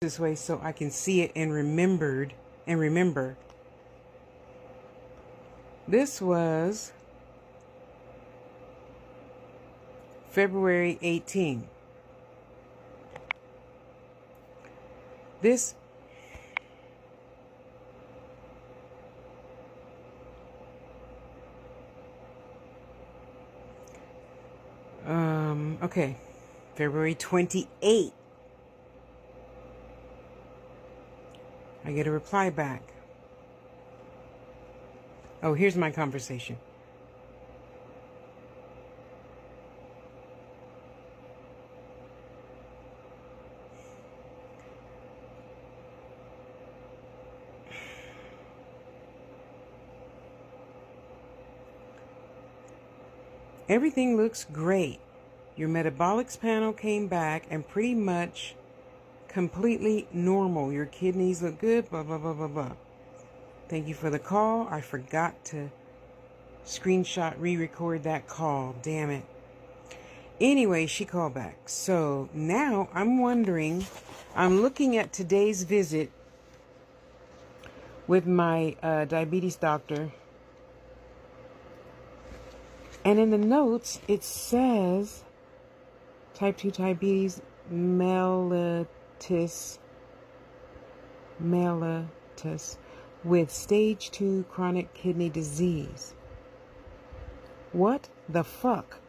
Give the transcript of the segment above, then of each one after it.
this way so I can see it and remember. This was February 18. This okay, February 28. I get a reply back. Oh, here's my conversation. Everything looks great. Your metabolics panel came back and pretty much completely normal. Your kidneys look good, blah, blah, blah, blah, blah. Thank you for the call. I forgot to screenshot, re-record that call. Damn it. Anyway, she called back. So now I'm wondering, I'm looking at today's visit with my diabetes doctor. And in the notes, it says type 2 diabetes mellitus with stage 2 chronic kidney disease. What the fuck?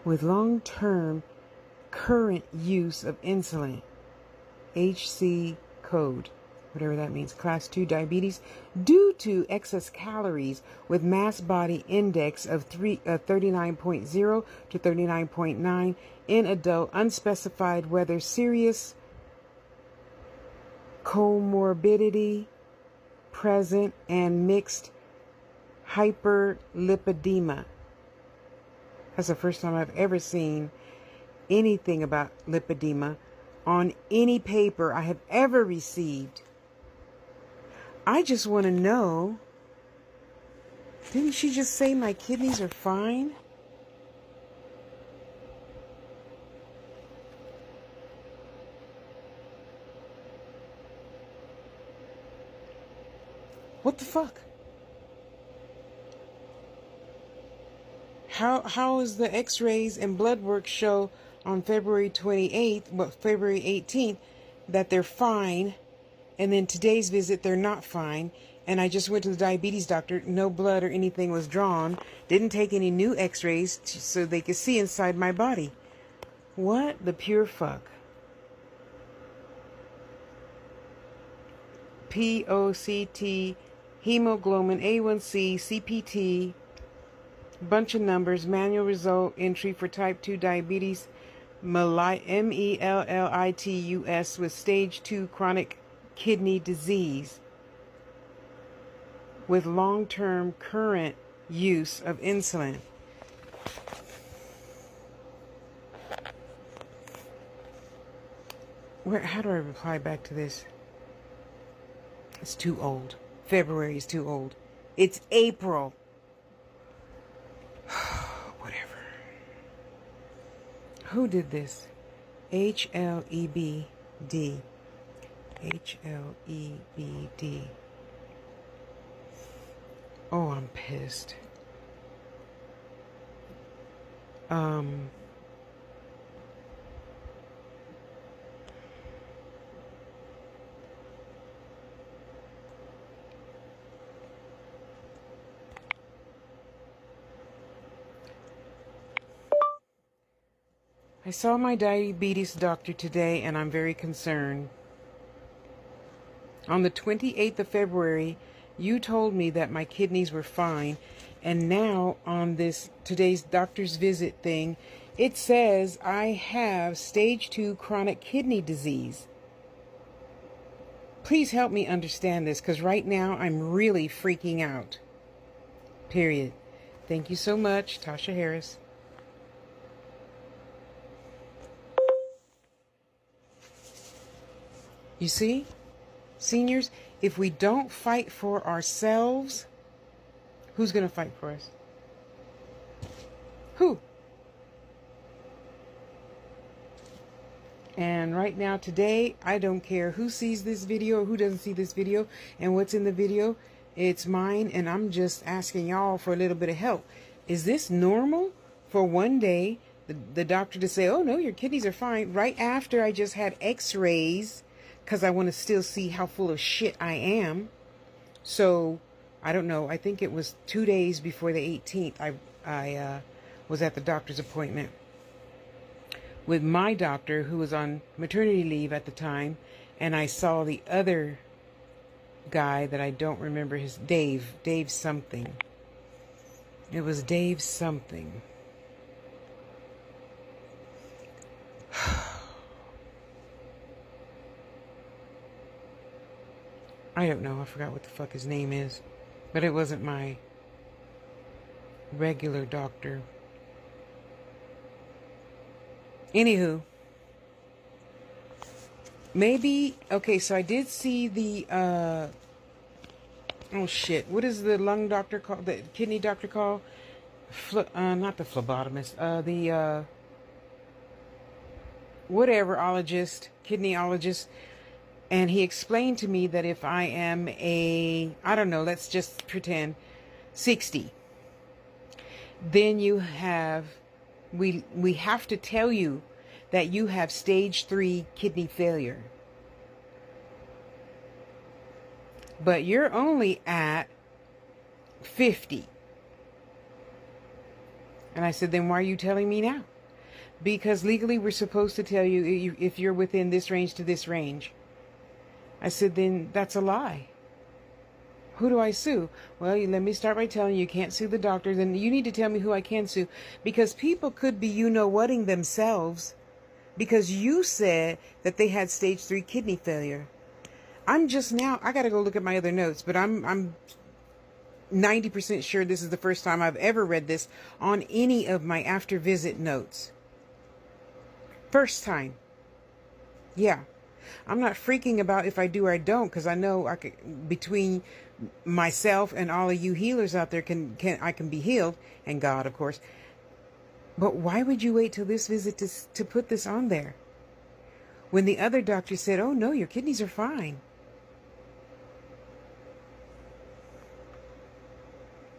With long-term current use of insulin, HC code, whatever that means, class 2 diabetes, due to excess calories with mass body index of 39.0 to 39.9 in adult, unspecified whether serious comorbidity present, and mixed hyperlipidemia. That's the first time I've ever seen anything about lipidemia on any paper I have ever received. I just want to know, didn't she just say my kidneys are fine? What the fuck? How is the x-rays and blood work show on February 28th, February 18th, that they're fine, and then today's visit they're not fine, and I just went to the diabetes doctor, no blood or anything was drawn, didn't take any new x-rays so they could see inside my body. What the pure fuck? POCT, hemoglobin, A1C, CPT, bunch of numbers, manual result entry for type 2 diabetes, mellitus with stage 2 chronic kidney disease with long-term current use of insulin. How do I reply back to this? It's too old. February is too old. It's April. Whatever. Who did this? HLEBD. HLEBD. Oh, I'm pissed. I saw my diabetes doctor today and I'm very concerned. On the 28th of February, you told me that my kidneys were fine, and now on today's doctor's visit thing, it says I have stage 2 chronic kidney disease. Please help me understand this, because right now I'm really freaking out. Period. Thank you so much, Tasha Harris. You see, seniors, if we don't fight for ourselves, who's going to fight for us? Who? And right now, today, I don't care who sees this video or who doesn't see this video and what's in the video. It's mine, and I'm just asking y'all for a little bit of help. Is this normal for one day the doctor to say, oh, no, your kidneys are fine, right after I just had x-rays because I want to still see how full of shit I am? So, I don't know. I think it was 2 days before the 18th, I was at the doctor's appointment with my doctor, who was on maternity leave at the time, and I saw the other guy that I don't remember his, Dave something. It was Dave something. I don't know. I forgot what the fuck his name is. But it wasn't my regular doctor. Anywho. Maybe, okay, so I did see the, oh shit, what is the lung doctor called, the kidney doctor called? Not the phlebotomist, the, whateverologist, kidneyologist. And he explained to me that if I am I don't know, let's just pretend 60, then we have to tell you that you have stage 3 kidney failure. But you're only at 50. And I said, then why are you telling me now? Because legally we're supposed to tell you if you're within this range to this range. I said, then that's a lie. Who do I sue? Well, let me start by telling you can't sue the doctors, and you need to tell me who I can sue. Because people could be you-know-whatting themselves because you said that they had stage 3 kidney failure. I'm just now, I got to go look at my other notes, but I'm 90% sure this is the first time I've ever read this on any of my after visit notes. First time. Yeah. I'm not freaking about if I do or I don't, because I know between myself and all of you healers out there I can be healed, and God, of course. But why would you wait till this visit to put this on there? When the other doctor said, oh no, your kidneys are fine.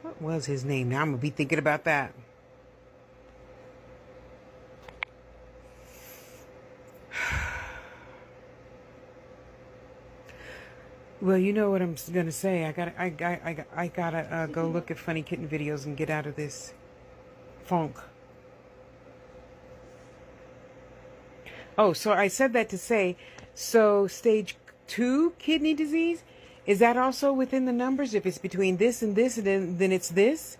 What was his name? Now I'm going to be thinking about that. Well, you know what I'm gonna say. I gotta go look at funny kitten videos and get out of this funk. Oh, so I said that to say, so stage 2 kidney disease, is that also within the numbers? If it's between this and this, and then it's this?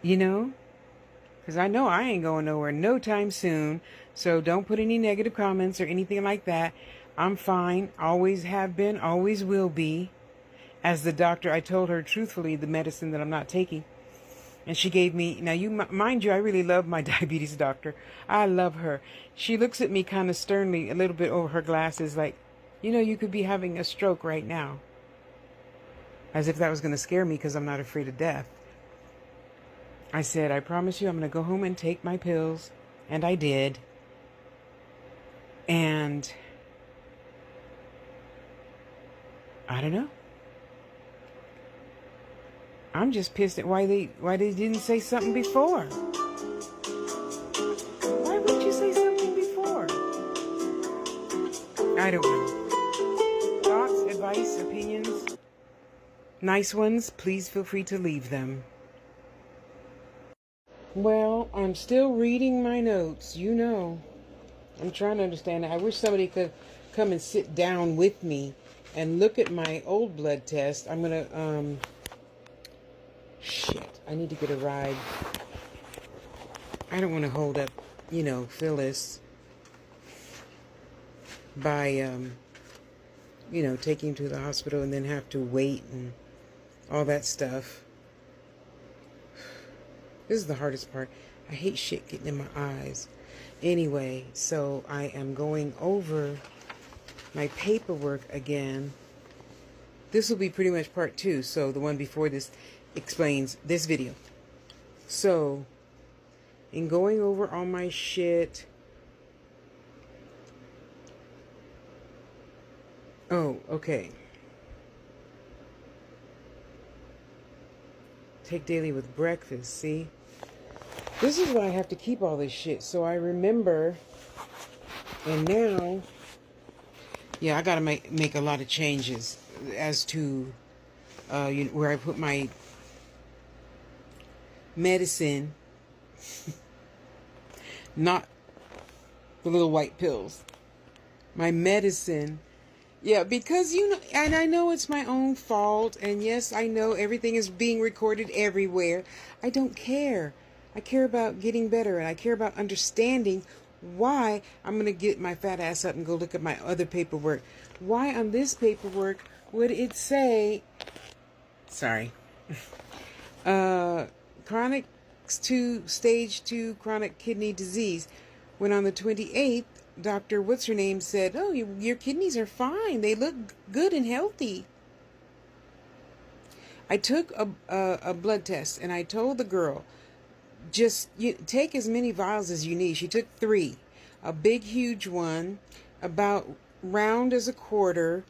You know? Because I know I ain't going nowhere no time soon. So don't put any negative comments or anything like that. I'm fine. Always have been. Always will be. As the doctor, I told her truthfully the medicine that I'm not taking. And she gave me, now mind you, I really love my diabetes doctor. I love her. She looks at me kind of sternly, a little bit over her glasses, like, you know, you could be having a stroke right now. As if that was going to scare me because I'm not afraid of death. I said, I promise you I'm going to go home and take my pills. And I did. And I don't know. I'm just pissed at why they didn't say something before. Why wouldn't you say something before? I don't know. Thoughts, advice, opinions, nice ones, please feel free to leave them. Well, I'm still reading my notes, you know. I'm trying to understand it. I wish somebody could come and sit down with me and look at my old blood test. I'm going to, shit, I need to get a ride. I don't want to hold up, you know, Phyllis by, you know, taking him to the hospital and then have to wait and all that stuff. This is the hardest part. I hate shit getting in my eyes. Anyway, so I am going over my paperwork again. This will be pretty much part 2. So the one before this explains this video. So and going over all my shit. Oh, okay. Take daily with breakfast, see? This is why I have to keep all this shit, so I remember. And now, yeah, I gotta make a lot of changes as to where I put my medicine, not the little white pills. My medicine. Yeah, because and I know it's my own fault, and yes, I know everything is being recorded everywhere. I don't care. I care about getting better, and I care about understanding why. I'm going to get my fat ass up and go look at my other paperwork. Why on this paperwork would it say, sorry, chronic stage 2 chronic kidney disease, when on the 28th, Dr. What's-Her-Name said, oh, your kidneys are fine. They look good and healthy. I took a blood test, and I told the girl, just take as many vials as you need. She took 3. A big, huge one, about round as a quarter,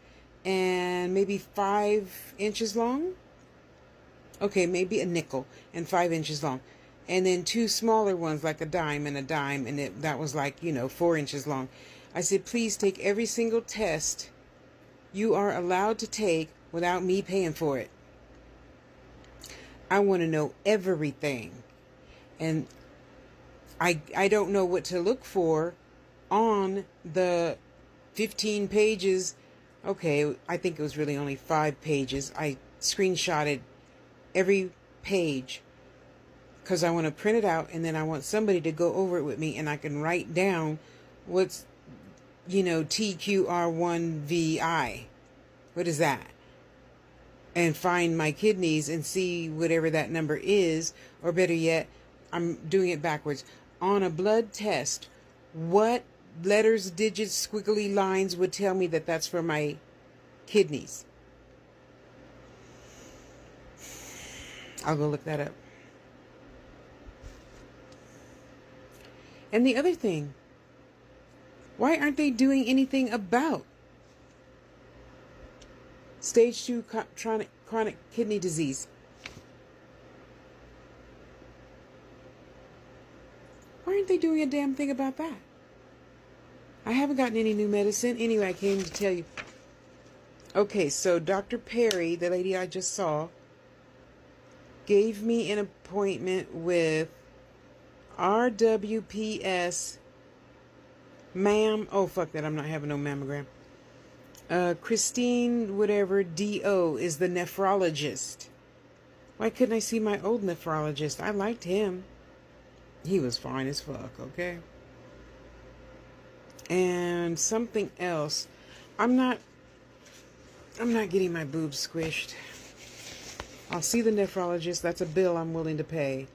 and maybe 5 inches long. Okay, maybe a nickel and 5 inches long. And then 2 smaller ones, like a dime, and that was like, 4 inches long. I said, please take every single test you are allowed to take without me paying for it. I want to know everything. And I don't know what to look for on the 15 pages. Okay, I think it was really only 5 pages. I screenshotted every page because I want to print it out, and then I want somebody to go over it with me, and I can write down what's, TQR1VI. What is that? And find my kidneys and see whatever that number is, or better yet, I'm doing it backwards. On a blood test, what letters, digits, squiggly lines would tell me that that's for my kidneys? I'll go look that up. And the other thing, why aren't they doing anything about stage 2 chronic kidney disease? Why aren't they doing a damn thing about that? I haven't gotten any new medicine. Anyway, I came to tell you. Okay, so Dr. Perry, the lady I just saw, gave me an appointment with RWPS, ma'am. Oh, fuck that. I'm not having no mammogram. Christine, whatever, D.O. is the nephrologist. Why couldn't I see my old nephrologist? I liked him. He was fine as fuck, okay? And something else. I'm not getting my boobs squished. I'll see the nephrologist. That's a bill I'm willing to pay.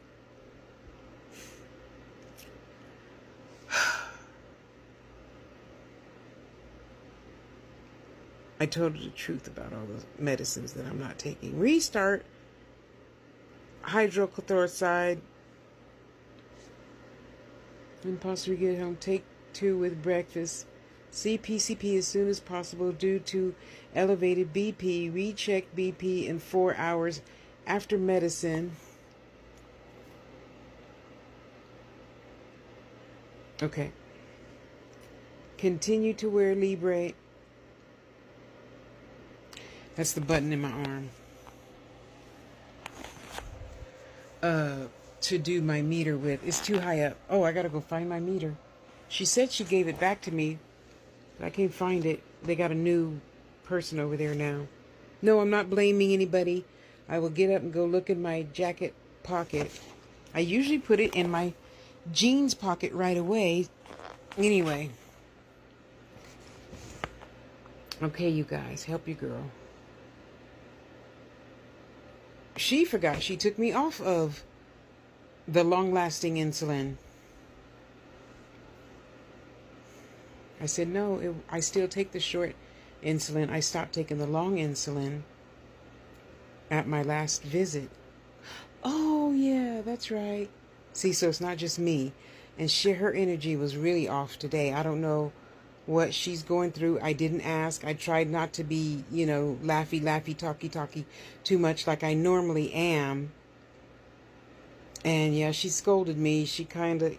I told her the truth about all the medicines that I'm not taking. Restart, hydrochlorothiazide, and possibly get home. Take 2 with breakfast. See PCP as soon as possible due to elevated BP. Recheck BP in 4 hours after medicine. Okay. Continue to wear Libre. That's the button in my arm. To do my meter with. It's too high up. Oh, I gotta go find my meter. She said she gave it back to me, but I can't find it. They got a new person over there now. No, I'm not blaming anybody. I will get up and go look in my jacket pocket. I usually put it in my jeans pocket right away. Anyway. Okay, you guys, help your girl. She forgot she took me off of the long-lasting insulin. I said, no, I still take the short insulin. I stopped taking the long insulin at my last visit. Oh, yeah, that's right. See, so it's not just me. And shit, her energy was really off today. I don't know what she's going through. I didn't ask. I tried not to be, laughy, talky too much like I normally am. And yeah, she scolded me. She kind of,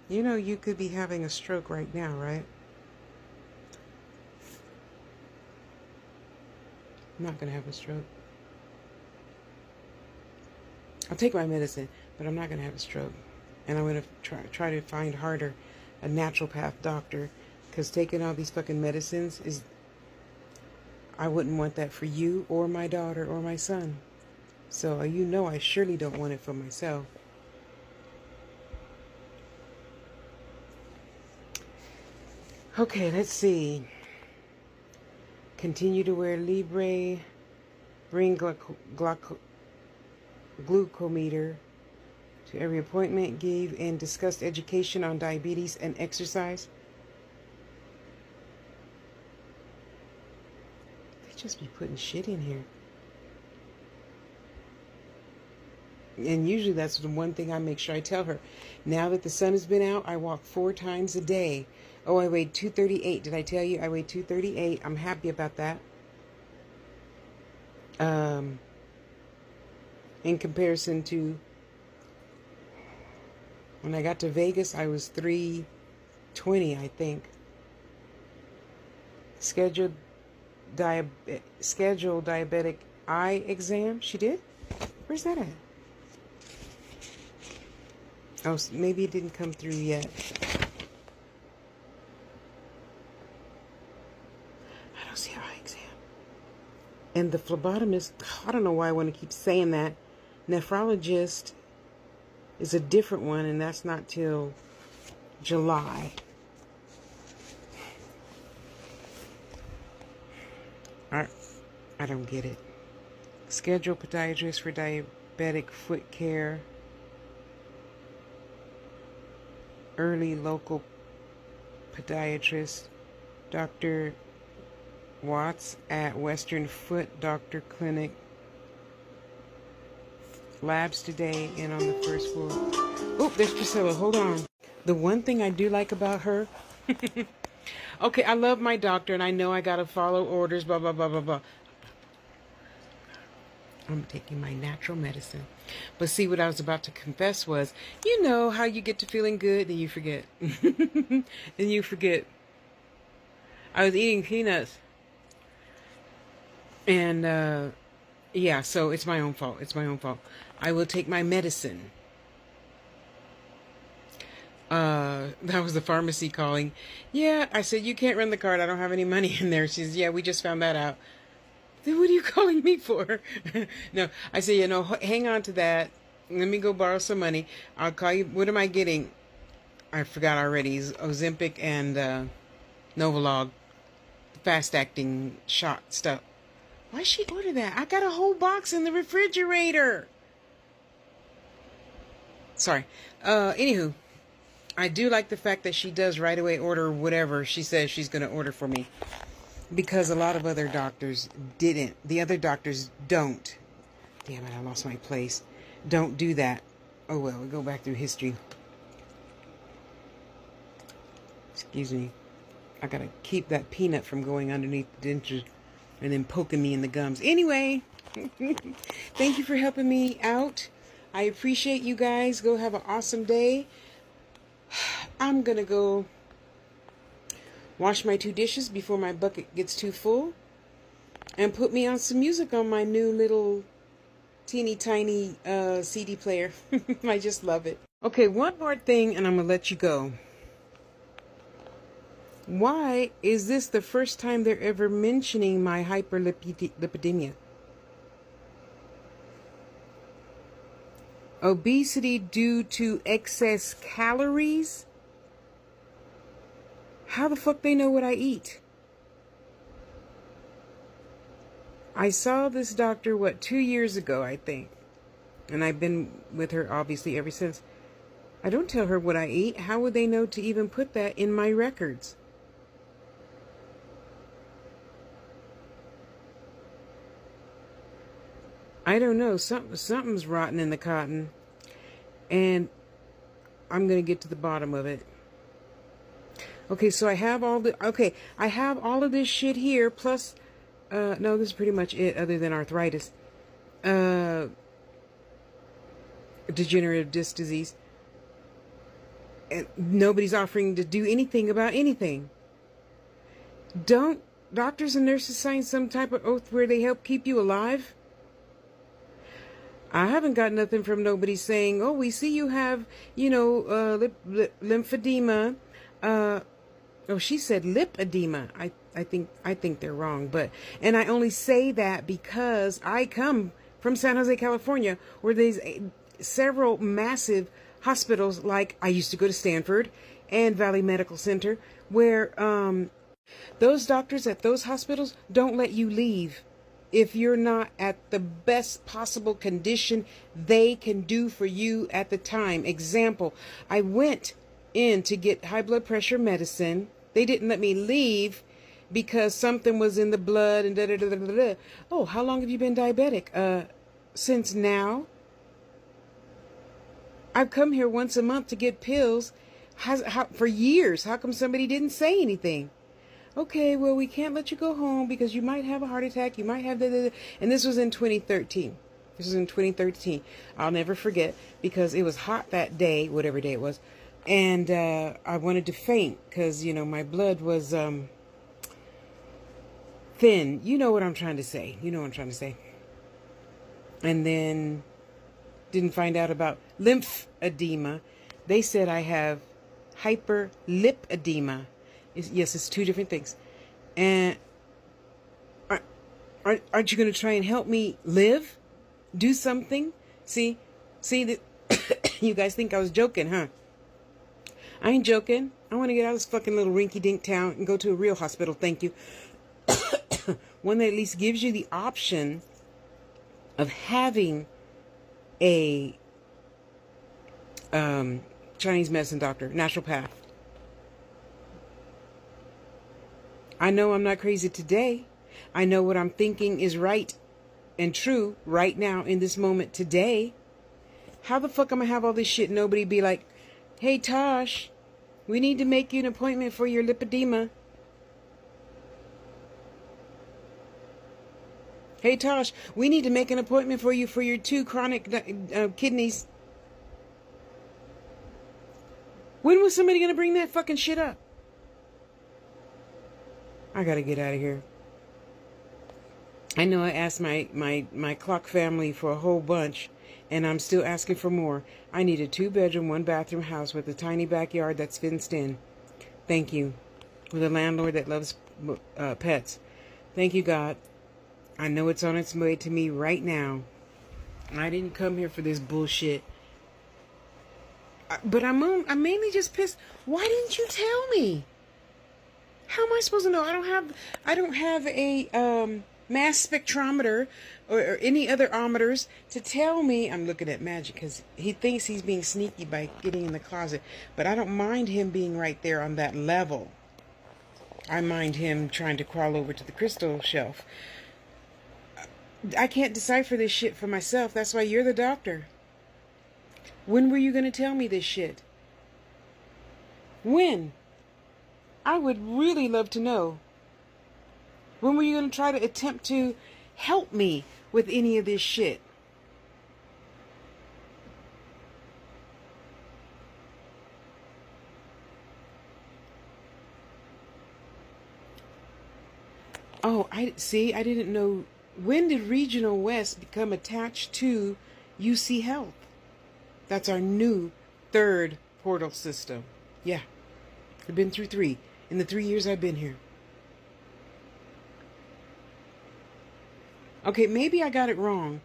you could be having a stroke right now, right? I'm not going to have a stroke. I'll take my medicine, but I'm not going to have a stroke. And I'm going to try to find harder a naturopath doctor, because taking all these fucking medicines I wouldn't want that for you or my daughter or my son. So I surely don't want it for myself. Okay, let's see. Continue to wear Libre. Bring glucometer to every appointment. Gave and discussed education on diabetes and exercise. They just be putting shit in here. And usually that's the one thing I make sure I tell her. Now that the sun has been out, I walk 4 times a day. Oh, I weighed 238. Did I tell you I weighed 238? I'm happy about that. In comparison to when I got to Vegas, I was 320, I think. Scheduled diabetic eye exam. She did? Where's that at? Oh, maybe it didn't come through yet. I don't see her eye exam. And the phlebotomist, I don't know why I want to keep saying that. Nephrologist is a different one, and that's not till July. I don't get it. Schedule podiatrist for diabetic foot care. Early local podiatrist, Dr. Watts at Western Foot Doctor Clinic. Labs today and on the first floor. Oh, there's Priscilla. Hold on. The one thing I do like about her. Okay, I love my doctor, and I know I gotta follow orders, blah, blah, blah, blah, blah. I'm taking my natural medicine. But see, what I was about to confess was, you know how you get to feeling good, then you forget. Then you forget. I was eating peanuts. And, yeah, so it's my own fault. It's my own fault. I will take my medicine. That was the pharmacy calling. Yeah, I said, you can't run the card. I don't have any money in there. She says, yeah, we just found that out. Then what are you calling me for? No, I said, hang on to that. Let me go borrow some money. I'll call you. What am I getting? I forgot already. Ozempic and Novolog. Fast-acting shot stuff. Why'd she order that? I got a whole box in the refrigerator. Sorry. Anywho, I do like the fact that she does right away order whatever she says she's going to order for me. Because a lot of other doctors didn't. The other doctors don't. Damn it, I lost my place. Don't do that. Oh well, we go back through history. Excuse me. I gotta keep that peanut from going underneath the dentures and then poking me in the gums. Anyway, thank you for helping me out. I appreciate you guys. Go have an awesome day. I'm gonna go wash my 2 dishes before my bucket gets too full. And put me on some music on my new little teeny tiny CD player. I just love it. Okay, one more thing and I'm going to let you go. Why is this the first time they're ever mentioning my hyperlipidemia? Obesity due to excess calories? How the fuck they know what I eat? I saw this doctor, 2 years ago, I think. And I've been with her, obviously, ever since. I don't tell her what I eat. How would they know to even put that in my records? I don't know. Something's rotten in the cotton. And I'm going to get to the bottom of it. Okay, so I have all of this shit here, plus, no, this is pretty much it, other than arthritis. Degenerative disc disease. And nobody's offering to do anything about anything. Don't doctors and nurses sign some type of oath where they help keep you alive? I haven't got nothing from nobody saying, oh, we see you have, lymphedema. She said lip edema. I think they're wrong. And I only say that because I come from San Jose, California, where there's several massive hospitals. Like I used to go to Stanford and Valley Medical Center, where those doctors at those hospitals don't let you leave if you're not at the best possible condition they can do for you at the time. Example, I went in to get high blood pressure medicine. They didn't let me leave because something was in the blood and da-da-da-da-da. Oh, how long have you been diabetic? Since now. I've come here once a month to get pills for years. How come somebody didn't say anything? Okay, well, we can't let you go home because you might have a heart attack. You might have and this was in 2013. This was in 2013. I'll never forget because it was hot that day, whatever day it was. And I wanted to faint because, my blood was thin. You know what I'm trying to say. And then didn't find out about lymphedema. They said I have hyperlipedema. Yes, it's two different things. And aren't you going to try and help me live? Do something? See that you guys think I was joking, huh? I ain't joking. I want to get out of this fucking little rinky-dink town and go to a real hospital, thank you. One that at least gives you the option of having a Chinese medicine doctor, naturopath. I know I'm not crazy today. I know what I'm thinking is right and true right now in this moment today. How the fuck am I have all this shit and nobody be like, hey Tosh, we need to make you an appointment for your lipedema. Hey Tosh, we need to make an appointment for you for your 2 chronic kidneys. When was somebody going to bring that fucking shit up? I gotta get out of here. I know I asked my clock family for a whole bunch, and I'm still asking for more. I need a 2-bedroom, 1-bathroom house with a tiny backyard that's fenced in. Thank you. With a landlord that loves pets. Thank you, God. I know it's on its way to me right now. I didn't come here for this bullshit. But I'm mainly just pissed. Why didn't you tell me? How am I supposed to know? I don't have a mass spectrometer or any other ometers to tell me. I'm looking at Magic because he thinks he's being sneaky by getting in the closet. But I don't mind him being right there on that level. I mind him trying to crawl over to the crystal shelf. I can't decipher this shit for myself. That's why you're the doctor. When were you going to tell me this shit? When? I would really love to know. When were you going to try to attempt to help me with any of this shit? Oh, I didn't know. When did Regional West become attached to UC Health? That's our new 3rd portal system. Yeah. I've been through 3 in the 3 years I've been here. Okay, maybe I got it wrong.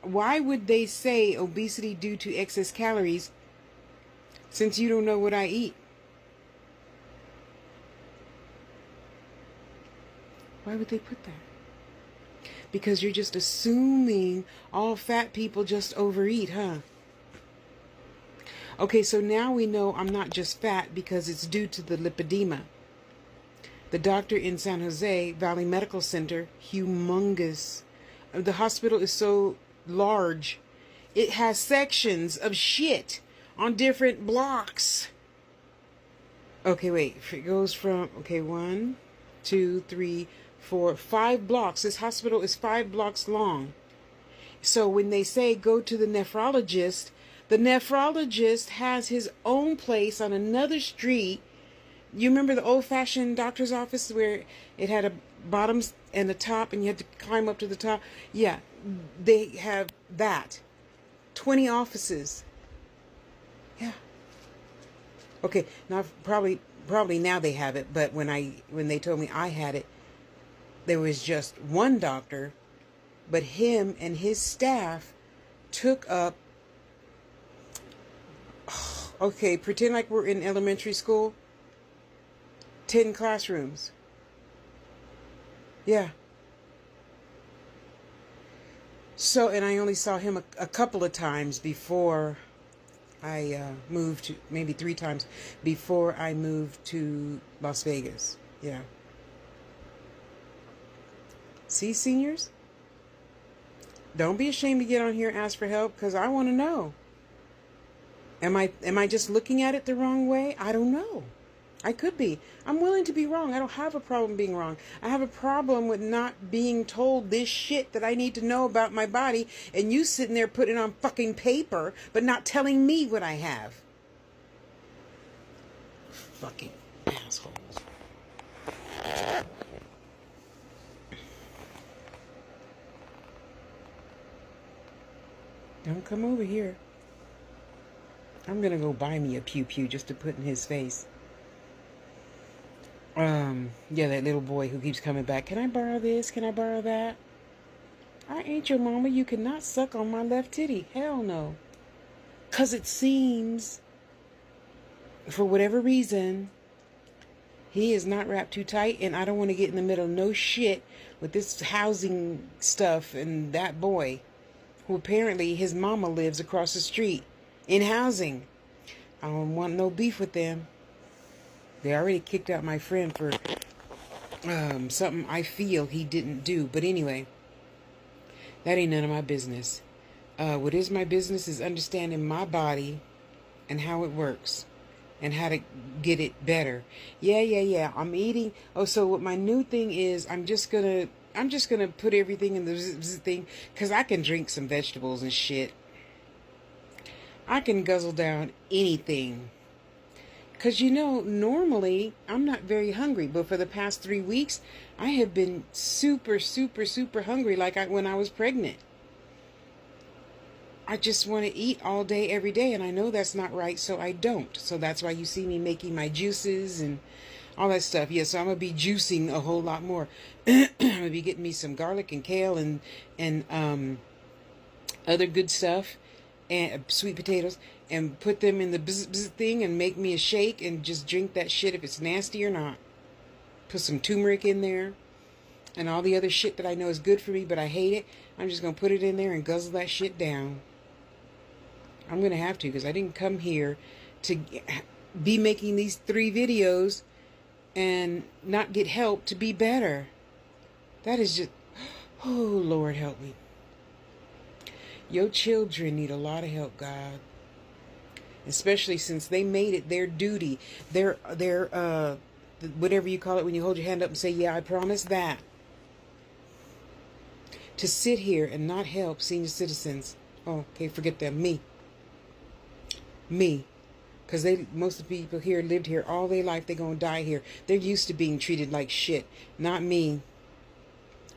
Why would they say obesity due to excess calories since you don't know what I eat? Why would they put that? Because you're just assuming all fat people just overeat, huh? Okay, so now we know I'm not just fat because it's due to the lipedema. The doctor in San Jose, Valley Medical Center, humongous. The hospital is so large. It has sections of shit on different blocks. Okay, wait. It goes from, okay, 1, 2, 3, 4, 5 blocks. This hospital is 5 blocks long. So when they say go to the nephrologist has his own place on another street. You remember the old-fashioned doctor's office where it had a bottom and a top and you had to climb up to the top? Yeah, they have that. 20 offices. Yeah. Okay, now probably now they have it, but when they told me I had it, there was just one doctor, but him and his staff took up, okay, pretend like we're in elementary school, 10 classrooms. Yeah. So, and I only saw him a couple of times before I moved to, maybe 3 times before I moved to Las Vegas. Yeah. See, seniors? Don't be ashamed to get on here and ask for help, because I want to know. Am I just looking at it the wrong way? I don't know. I could be. I'm willing to be wrong. I don't have a problem being wrong. I have a problem with not being told this shit that I need to know about my body, and you sitting there putting it on fucking paper, but not telling me what I have. Fucking assholes. Don't come over here. I'm gonna go buy me a pew-pew just to put in his face. Yeah, that little boy who keeps coming back. Can I borrow this? Can I borrow that? I ain't your mama. You cannot suck on my left titty. Hell no. 'Cause it seems, for whatever reason, he is not wrapped too tight, and I don't want to get in the middle of no shit with this housing stuff and that boy, who apparently his mama lives across the street in housing. I don't want no beef with them. They already kicked out my friend for something I feel he didn't do. But anyway, that ain't none of my business. What is my business is understanding my body and how it works and how to get it better. Yeah. I'm eating. Oh, so what my new thing is, I'm just gonna put everything in the thing, because I can drink some vegetables and shit. I can guzzle down anything. Because, normally I'm not very hungry, but for the past 3 weeks, I have been super, super, super hungry like when I was pregnant. I just want to eat all day, every day, and I know that's not right, so I don't. So that's why you see me making my juices and all that stuff. Yeah, so I'm going to be juicing a whole lot more. I'm going to be getting me some garlic and kale and other good stuff, and sweet potatoes, and put them in the bzz thing and make me a shake and just drink that shit if it's nasty or not. Put some turmeric in there and all the other shit that I know is good for me, but I hate it. I'm just going to put it in there and guzzle that shit down. I'm going to have to, because I didn't come here to be making these 3 videos and not get help to be better. That is just, oh, Lord help me. Your children need a lot of help, God. Especially since they made it their duty, their whatever you call it when you hold your hand up and say, yeah, I promise that, to sit here and not help senior citizens. Oh, okay, forget them. Me. Because most of the people here lived here all their life. They're going to die here. They're used to being treated like shit. Not me.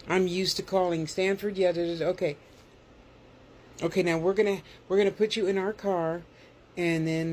I'm used to calling Stanford. Yeah, okay. Okay, now we're gonna put you in our car, and then